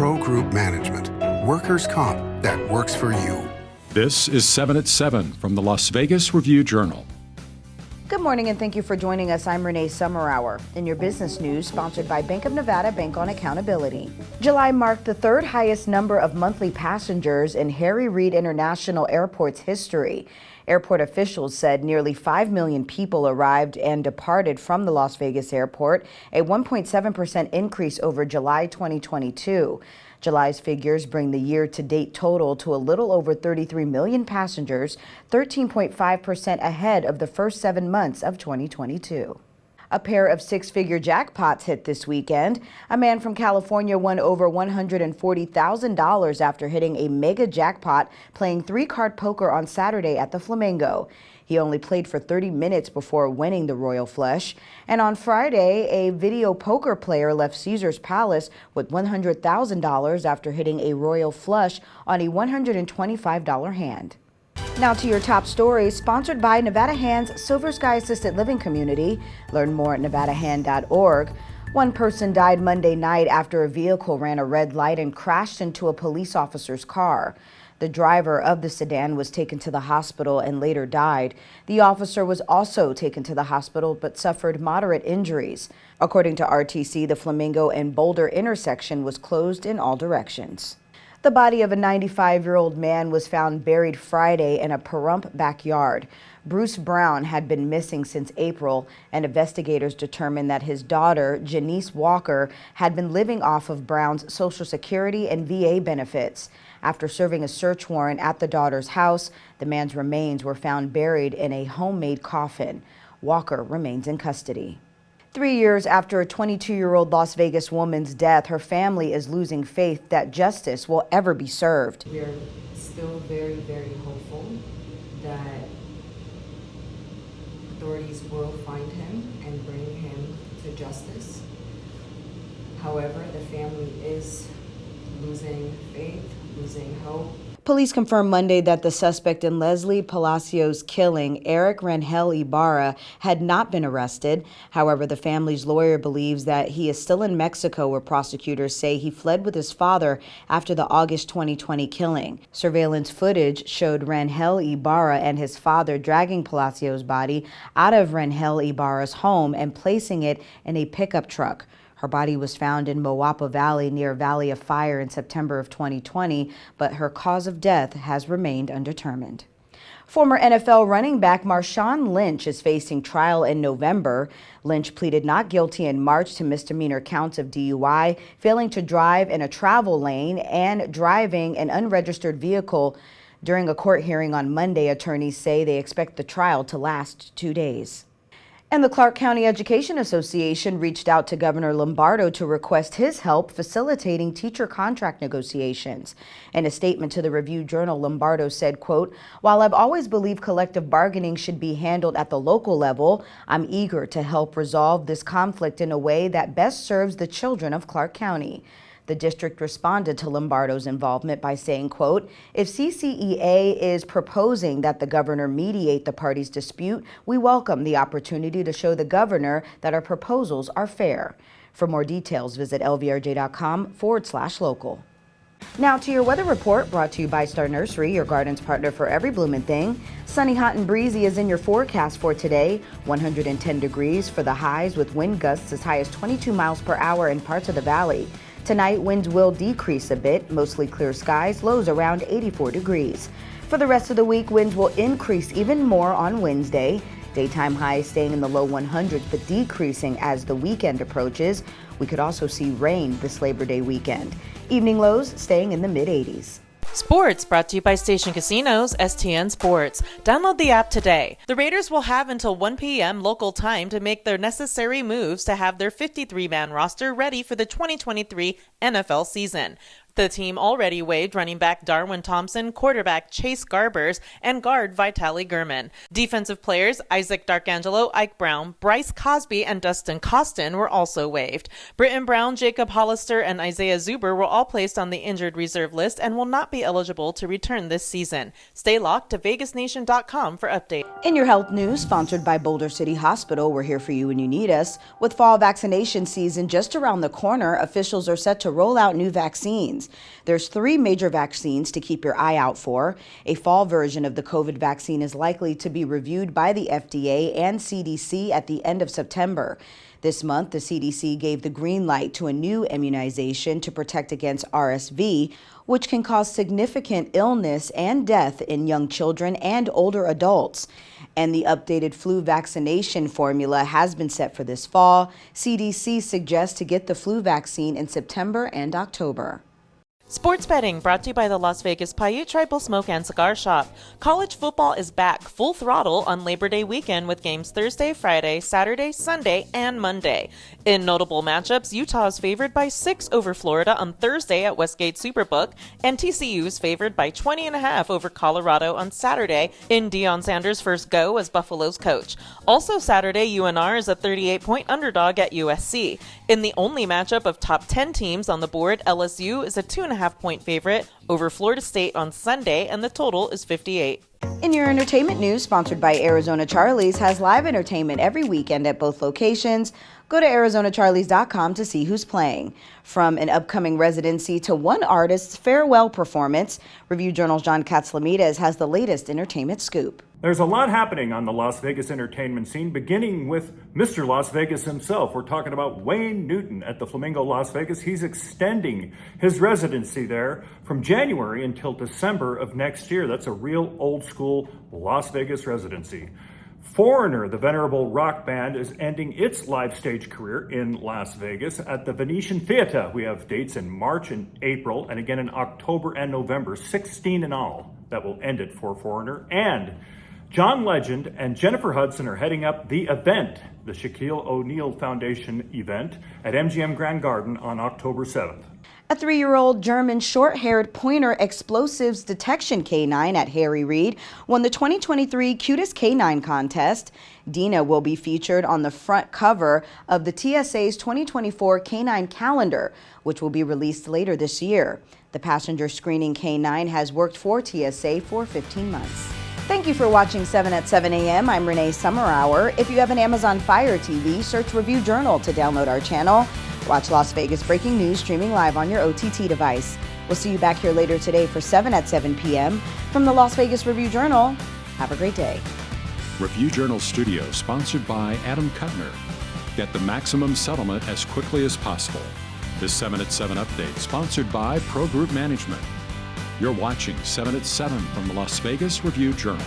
Pro Group Management. Workers' comp that works for you. This is 7 at 7 from the Las Vegas Review-Journal. Good morning and thank you for joining us. I'm Renee Summerhour. In your business news, sponsored by Bank of Nevada, Bank on Accountability. July marked the third highest number of monthly passengers in Reid International Airport's history. Airport officials said nearly 5 million people arrived and departed from the Las Vegas airport, a 1.7% increase over July 2022. July's figures bring the year-to-date total to a little over 33 million passengers, 13.5% ahead of the first 7 months of 2022. A pair of six-figure jackpots hit this weekend. A man from California won over $140,000 after hitting a mega jackpot playing three-card poker on Saturday at the Flamingo. He only played for 30 minutes before winning the royal flush. And on Friday, a video poker player left Caesar's Palace with $100,000 after hitting a royal flush on a $125 hand. Now to your top stories, sponsored by Nevada Hand's Silver Sky Assisted Living Community. Learn more at nevadahand.org. One person died Monday night after a vehicle ran a red light and crashed into a police officer's car. The driver of the sedan was taken to the hospital and later died. The officer was also taken to the hospital but suffered moderate injuries. According to RTC, the Flamingo and Boulder intersection was closed in all directions. The body of a 95-year-old man was found buried Friday in a Pahrump backyard. Bruce Brown had been missing since April, and investigators determined that his daughter, Janice Walker, had been living off of Brown's Social Security and VA benefits. After serving a search warrant at the daughter's house, the man's remains were found buried in a homemade coffin. Walker remains in custody. 3 years after a 22-year-old Las Vegas woman's death, her family is losing faith that justice will ever be served. We are still very, very hopeful that authorities will find him and bring him to justice. However, the family is losing faith, losing hope. Police confirmed Monday that the suspect in Leslie Palacios' killing, Eric Rangel Ibarra, had not been arrested. However, the family's lawyer believes that he is still in Mexico, where prosecutors say he fled with his father after the August 2020 killing. Surveillance footage showed Rangel Ibarra and his father dragging Palacios' body out of Rangel Ibarra's home and placing it in a pickup truck. Her body was found in Moapa Valley near Valley of Fire in September of 2020, but her cause of death has remained undetermined. Former NFL running back Marshawn Lynch is facing trial in November. Lynch pleaded not guilty in March to misdemeanor counts of DUI, failing to drive in a travel lane, and driving an unregistered vehicle. During a court hearing on Monday, attorneys say they expect the trial to last 2 days. And the Clark County Education Association reached out to Governor Lombardo to request his help facilitating teacher contract negotiations. In a statement to the Review-Journal, Lombardo said, quote, "While I've always believed collective bargaining should be handled at the local level, I'm eager to help resolve this conflict in a way that best serves the children of Clark County." The district responded to Lombardo's involvement by saying, quote, "If CCEA is proposing that the governor mediate the parties' dispute, we welcome the opportunity to show the governor that our proposals are fair." For more details, visit lvrj.com/local. Now to your weather report, brought to you by Star Nursery, your garden's partner for every blooming thing. Sunny, hot, and breezy is in your forecast for today. 110 degrees for the highs with wind gusts as high as 22 miles per hour in parts of the valley. Tonight, winds will decrease a bit, mostly clear skies, lows around 84 degrees. For the rest of the week, winds will increase even more on Wednesday. Daytime highs staying in the low 100s, but decreasing as the weekend approaches. We could also see rain this Labor Day weekend. Evening lows staying in the mid-80s. Sports brought to you by Station Casinos, STN Sports. Download the app today. The Raiders will have until 1 p.m. local time to make their necessary moves to have their 53-man roster ready for the 2023 NFL season. The team already waived running back Darwin Thompson, quarterback Chase Garbers, and guard Vitaly Gurman. Defensive players Isaac Darkangelo, Ike Brown, Bryce Cosby, and Dustin Costin were also waived. Britton Brown, Jacob Hollister, and Isaiah Zuber were all placed on the injured reserve list and will not be eligible to return this season. Stay locked to VegasNation.com for updates. In your health news, sponsored by Boulder City Hospital, we're here for you when you need us. With fall vaccination season just around the corner, officials are set to roll out new vaccines. There's 3 major vaccines to keep your eye out for. A fall version of the COVID vaccine is likely to be reviewed by the FDA and CDC at the end of September. This month, the CDC gave the green light to a new immunization to protect against RSV, which can cause significant illness and death in young children and older adults. And the updated flu vaccination formula has been set for this fall. CDC suggests to get the flu vaccine in September and October. Sports betting brought to you by the Las Vegas Paiute Tribal Smoke and Cigar Shop. College football is back full throttle on Labor Day weekend with games Thursday, Friday, Saturday, Sunday, and Monday. In notable matchups, Utah is favored by 6 over Florida on Thursday at Westgate Superbook, and TCU is favored by 20.5 over Colorado on Saturday in Deion Sanders' first go as Buffalo's coach. Also Saturday, UNR is a 38-point underdog at USC. In the only matchup of top 10 teams on the board, LSU is a 2.5-point favorite over Florida State on Sunday, and the total is 58. In your entertainment news, sponsored by Arizona Charlie's, has live entertainment every weekend at both locations. Go to ArizonaCharlies.com to see who's playing. From an upcoming residency to one artist's farewell performance, Review Journal's John Katzlamides has the latest entertainment scoop. There's a lot happening on the Las Vegas entertainment scene, beginning with Mr. Las Vegas himself. We're talking about Wayne Newton at the Flamingo Las Vegas. He's extending his residency there from January until December of next year. That's a real old school Las Vegas residency. Foreigner, the venerable rock band, is ending its live stage career in Las Vegas at the Venetian Theatre. We have dates in March and April, and again in October and November, 16 in all, that will end it for Foreigner. And John Legend and Jennifer Hudson are heading up the event, the Shaquille O'Neal Foundation event at MGM Grand Garden on October 7th. A 3-year-old German short-haired pointer explosives detection canine at Harry Reid won the 2023 Cutest Canine contest. Dina will be featured on the front cover of the TSA's 2024 Canine Calendar, which will be released later this year. The passenger screening canine has worked for TSA for 15 months. Thank you for watching 7 at 7 a.m. I'm Renee Summerhour. If you have an Amazon Fire TV, search Review Journal to download our channel. Watch Las Vegas breaking news streaming live on your OTT device. We'll see you back here later today for 7 at 7 p.m. From the Las Vegas Review Journal. Have a great day. Review Journal Studio, sponsored by Adam Kuttner. Get the maximum settlement as quickly as possible. This 7 at 7 update, sponsored by Pro Group Management. You're watching 7 at 7 from the Las Vegas Review Journal.